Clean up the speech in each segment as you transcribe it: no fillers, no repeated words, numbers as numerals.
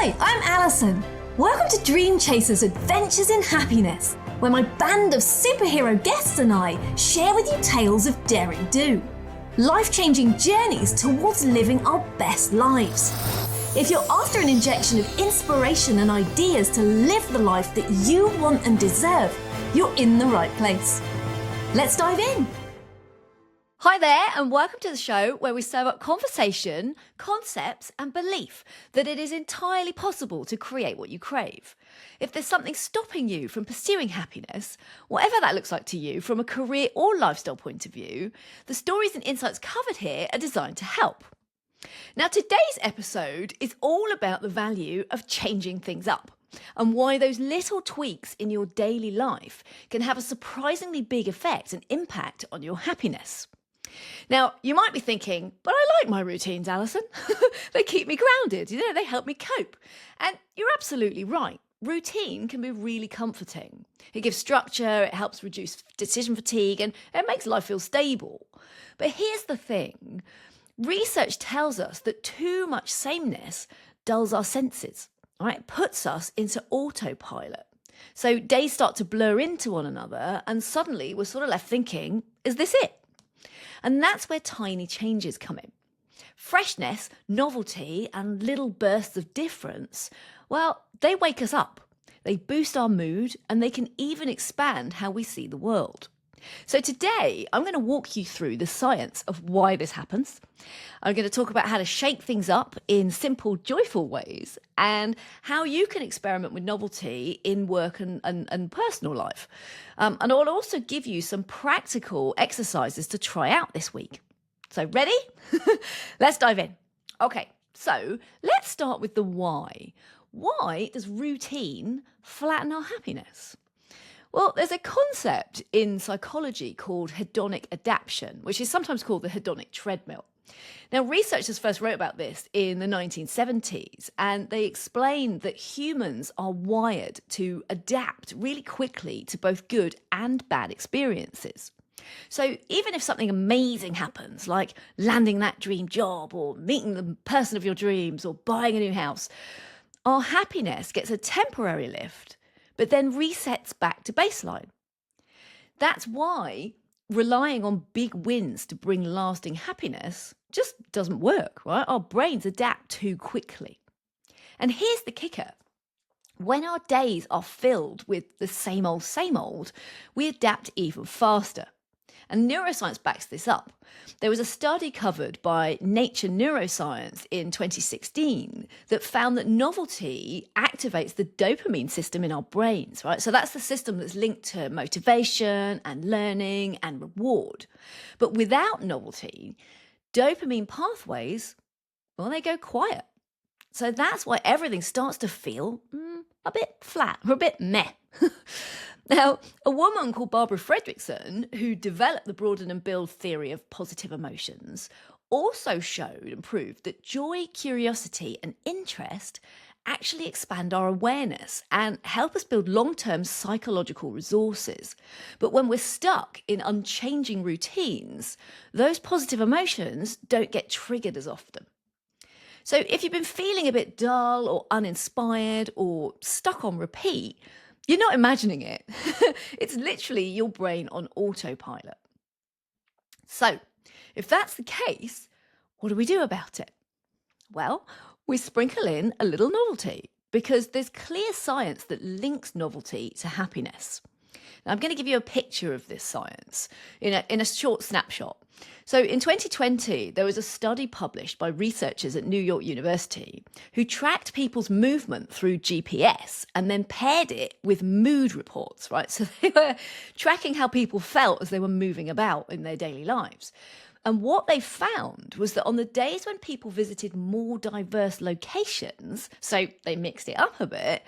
Hi, I'm Alison. Welcome to Dream Chasers Adventures in Happiness, where my band of superhero guests and I share with you tales of daring do, life-changing journeys towards living our best lives. If you're after an injection of inspiration and ideas to live the life that you want and deserve, you're in the right place. Let's dive in. Hi there, and welcome to the show where we serve up conversation, concepts, and belief that it is entirely possible to create what you crave. If there's something stopping you from pursuing happiness, whatever that looks like to you from a career or lifestyle point of view, the stories and insights covered here are designed to help. Now, today's episode is all about the value of changing things up and why those little tweaks in your daily life can have a surprisingly big effect and impact on your happiness. Now, you might be thinking, but I like my routines, Alison. They keep me grounded, they help me cope. And you're absolutely right. Routine can be really comforting. It gives structure, it helps reduce decision fatigue, and it makes life feel stable. But here's the thing. Research tells us that too much sameness dulls our senses, right? It puts us into autopilot. So days start to blur into one another, and suddenly we're sort of left thinking, is this it? And that's where tiny changes come in. Freshness, novelty, and little bursts of difference, well, they wake us up. They boost our mood, and they can even expand how we see the world. So today, I'm going to walk you through the science of why this happens. I'm going to talk about how to shake things up in simple, joyful ways and how you can experiment with novelty in work and personal life. And I'll also give you some practical exercises to try out this week. So ready? Let's dive in. Okay, so let's start with the why. Why does routine flatten our happiness? Well, there's a concept in psychology called hedonic adaptation, which is sometimes called the hedonic treadmill. Now, researchers first wrote about this in the 1970s, and they explained that humans are wired to adapt really quickly to both good and bad experiences. So even if something amazing happens, like landing that dream job or meeting the person of your dreams or buying a new house, our happiness gets a temporary lift, but then resets back to baseline. That's why relying on big wins to bring lasting happiness just doesn't work, right? Our brains adapt too quickly. And here's the kicker. When our days are filled with the same old, we adapt even faster. And neuroscience backs this up. There was a study covered by Nature Neuroscience in 2016 that found that novelty activates the dopamine system in our brains, right? So that's the system that's linked to motivation and learning and reward. But without novelty, dopamine pathways, well, they go quiet. So that's why everything starts to feel a bit flat or a bit meh. Now, a woman called Barbara Fredrickson, who developed the broaden and build theory of positive emotions, also showed and proved that joy, curiosity, and interest actually expand our awareness and help us build long-term psychological resources. But when we're stuck in unchanging routines, those positive emotions don't get triggered as often. So if you've been feeling a bit dull or uninspired or stuck on repeat, you're not imagining it. It's literally your brain on autopilot. So, if that's the case, what do we do about it? Well, we sprinkle in a little novelty because there's clear science that links novelty to happiness. Now, I'm going to give you a picture of this science in a short snapshot. So in 2020, there was a study published by researchers at New York University who tracked people's movement through GPS and then paired it with mood reports, right? So they were tracking how people felt as they were moving about in their daily lives. And what they found was that on the days when people visited more diverse locations, so they mixed it up a bit,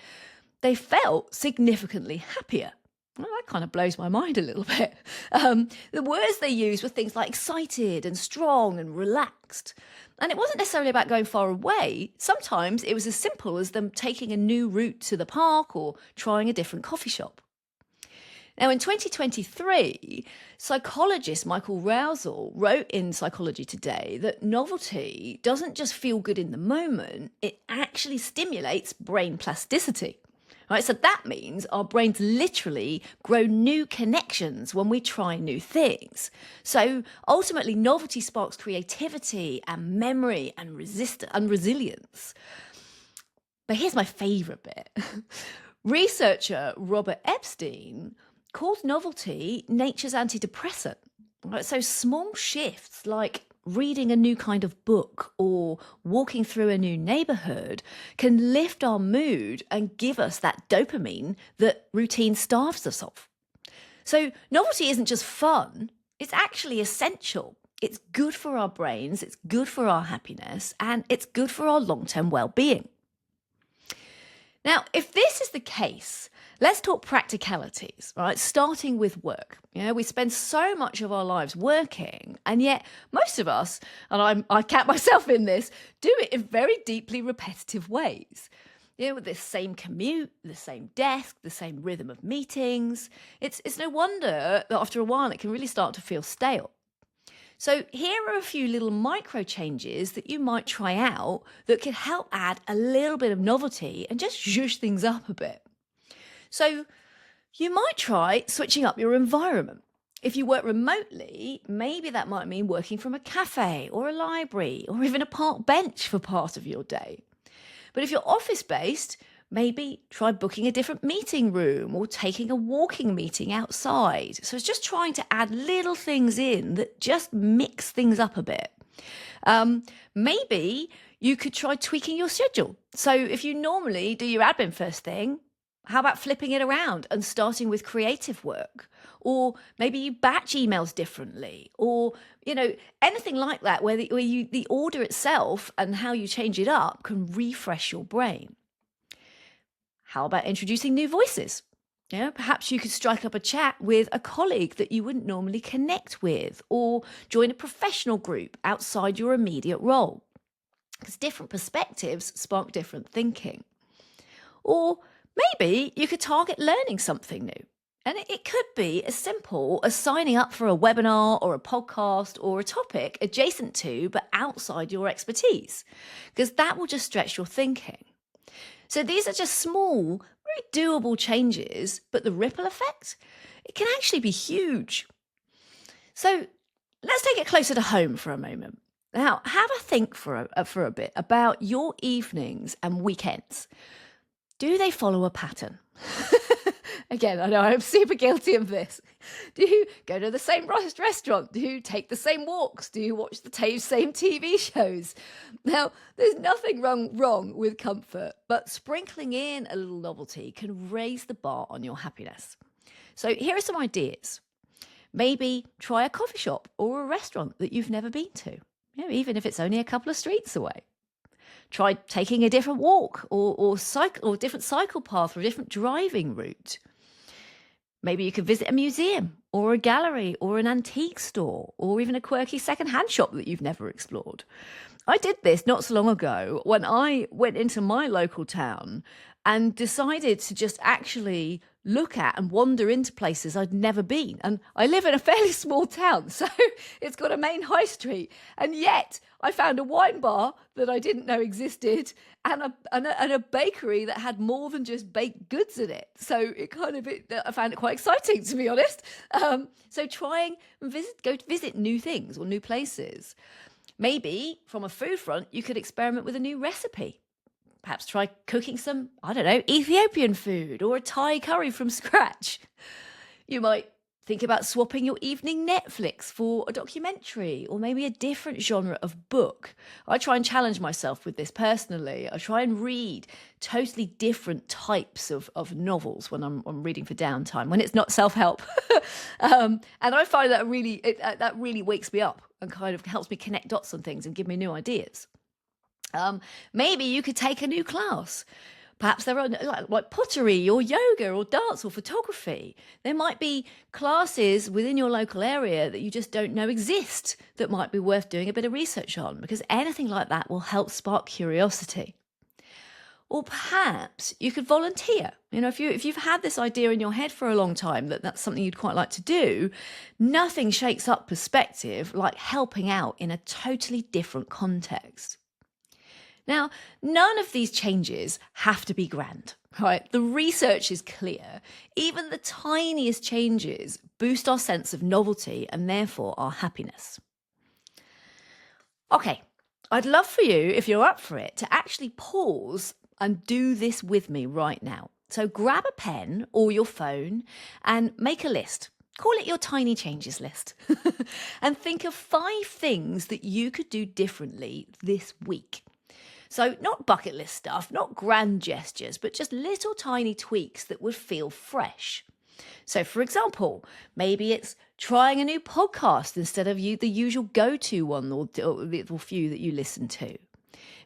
they felt significantly happier. Well, that kind of blows my mind a little bit. The words they used were things like excited and strong and relaxed. And it wasn't necessarily about going far away. Sometimes it was as simple as them taking a new route to the park or trying a different coffee shop. Now, in 2023, psychologist Michael Rousel wrote in Psychology Today that novelty doesn't just feel good in the moment, it actually stimulates brain plasticity. Right, so that means our brains literally grow new connections when we try new things. So ultimately, novelty sparks creativity and memory and resilience. But here's my favourite bit. Researcher Robert Epstein calls novelty nature's antidepressant. Right, so small shifts like reading a new kind of book or walking through a new neighborhood can lift our mood and give us that dopamine that routine starves us of. So novelty isn't just fun, it's actually essential. It's good for our brains, it's good for our happiness, and it's good for our long-term well-being. Now, if this is the case, let's talk practicalities, right? Starting with work. We spend so much of our lives working, and yet most of us, and I count myself in this, do it in very deeply repetitive ways. With the same commute, the same desk, the same rhythm of meetings. It's no wonder that after a while it can really start to feel stale. So here are a few little micro changes that you might try out that could help add a little bit of novelty and just zhuzh things up a bit. So you might try switching up your environment. If you work remotely, maybe that might mean working from a cafe or a library or even a park bench for part of your day. But if you're office-based, maybe try booking a different meeting room or taking a walking meeting outside. So it's just trying to add little things in that just mix things up a bit. Maybe you could try tweaking your schedule. So if you normally do your admin first thing, how about flipping it around and starting with creative work? Or maybe you batch emails differently, or anything like that, where the order itself and how you change it up can refresh your brain. How about introducing new voices? Perhaps you could strike up a chat with a colleague that you wouldn't normally connect with, or join a professional group outside your immediate role, because different perspectives spark different thinking. Or maybe you could target learning something new. And it could be as simple as signing up for a webinar or a podcast or a topic adjacent to but outside your expertise, because that will just stretch your thinking. So these are just small, very doable changes, but the ripple effect, it can actually be huge. So let's take it closer to home for a moment. Now, have a think for a bit about your evenings and weekends. Do they follow a pattern? Again, I know I'm super guilty of this. Do you go to the same restaurant? Do you take the same walks? Do you watch the same TV shows? Now, there's nothing wrong with comfort, but sprinkling in a little novelty can raise the bar on your happiness. So here are some ideas. Maybe try a coffee shop or a restaurant that you've never been to, even if it's only a couple of streets away. Try taking a different walk or different cycle path or a different driving route. Maybe you could visit a museum or a gallery or an antique store or even a quirky second-hand shop that you've never explored. I did this not so long ago when I went into my local town and decided to just actually look at and wander into places I'd never been. And I live in a fairly small town, so it's got a main high street. And yet I found a wine bar that I didn't know existed and a bakery that had more than just baked goods in it. So I found it quite exciting, to be honest. So trying and go to visit new things or new places. Maybe from a food front, you could experiment with a new recipe. Perhaps try cooking some, Ethiopian food or a Thai curry from scratch. You might think about swapping your evening Netflix for a documentary or maybe a different genre of book. I try and challenge myself with this personally. I try and read totally different types of novels when I'm reading for downtime, when it's not self-help. And I find that really wakes me up and kind of helps me connect dots on things and give me new ideas. Maybe you could take a new class. Perhaps there are like pottery or yoga or dance or photography. There might be classes within your local area that you just don't know exist that might be worth doing a bit of research on, because anything like that will help spark curiosity. Or perhaps you could volunteer. If you've had this idea in your head for a long time that that's something you'd quite like to do, nothing shakes up perspective like helping out in a totally different context. Now, none of these changes have to be grand, right? The research is clear. Even the tiniest changes boost our sense of novelty and therefore our happiness. Okay, I'd love for you, if you're up for it, to actually pause and do this with me right now. So grab a pen or your phone and make a list. Call it your tiny changes list. And think of 5 things that you could do differently this week. So not bucket list stuff, not grand gestures, but just little tiny tweaks that would feel fresh. So for example, maybe it's trying a new podcast instead of the usual go-to one or the few that you listen to.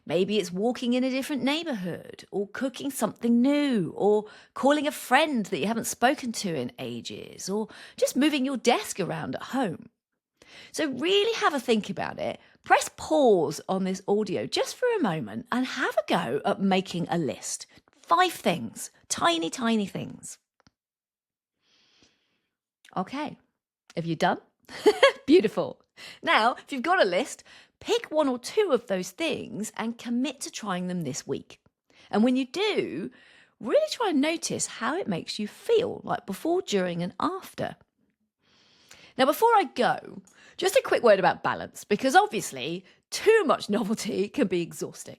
Maybe it's walking in a different neighborhood or cooking something new or calling a friend that you haven't spoken to in ages or just moving your desk around at home. So really have a think about it. Press pause on this audio just for a moment and have a go at making a list. 5 things, tiny, tiny things. Okay, have you done? Beautiful. Now, if you've got a list, pick 1 or 2 of those things and commit to trying them this week. And when you do, really try and notice how it makes you feel, like before, during, and after. Now, before I go, just a quick word about balance, because obviously too much novelty can be exhausting.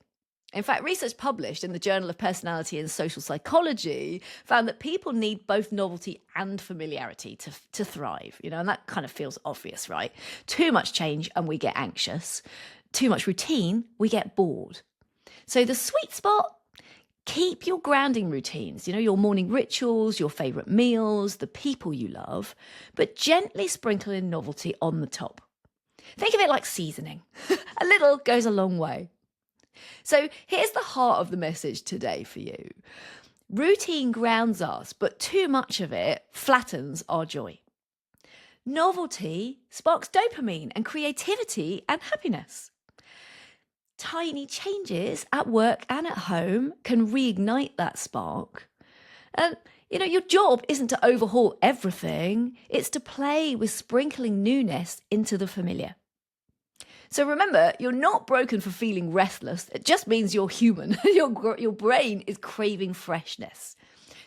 In fact, research published in the Journal of Personality and Social Psychology found that people need both novelty and familiarity to thrive, and that kind of feels obvious, right? Too much change and we get anxious. Too much routine, we get bored. So the sweet spot, keep your grounding routines, your morning rituals, your favourite meals, the people you love, but gently sprinkle in novelty on the top. Think of it like seasoning. A little goes a long way. So here's the heart of the message today for you. Routine grounds us, but too much of it flattens our joy. Novelty sparks dopamine and creativity and happiness. Tiny changes at work and at home can reignite that spark. And, your job isn't to overhaul everything. It's to play with sprinkling newness into the familiar. So remember, you're not broken for feeling restless. It just means you're human. Your brain is craving freshness.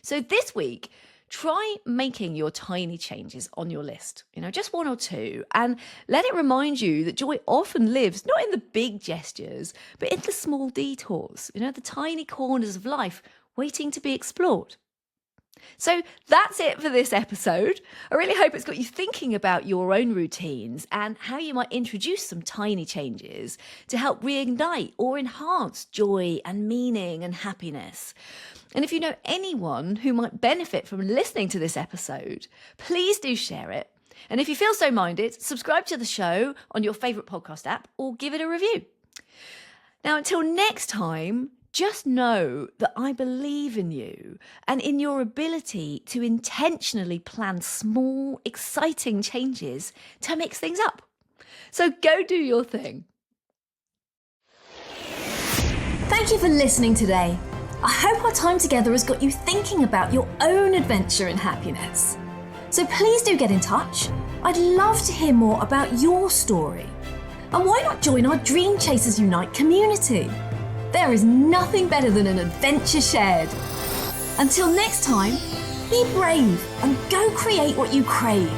So this week, try making your tiny changes on your list, just 1 or 2, and let it remind you that joy often lives not in the big gestures, but in the small detours, the tiny corners of life waiting to be explored. So that's it for this episode. I really hope it's got you thinking about your own routines and how you might introduce some tiny changes to help reignite or enhance joy and meaning and happiness. And if you know anyone who might benefit from listening to this episode, please do share it. And if you feel so minded, subscribe to the show on your favourite podcast app or give it a review. Now, until next time, just know that I believe in you and in your ability to intentionally plan small, exciting changes to mix things up. So go do your thing. Thank you for listening today. I hope our time together has got you thinking about your own adventure in happiness. So please do get in touch. I'd love to hear more about your story. And why not join our Dream Chasers Unite community? There is nothing better than an adventure shared. Until next time, be brave and go create what you crave.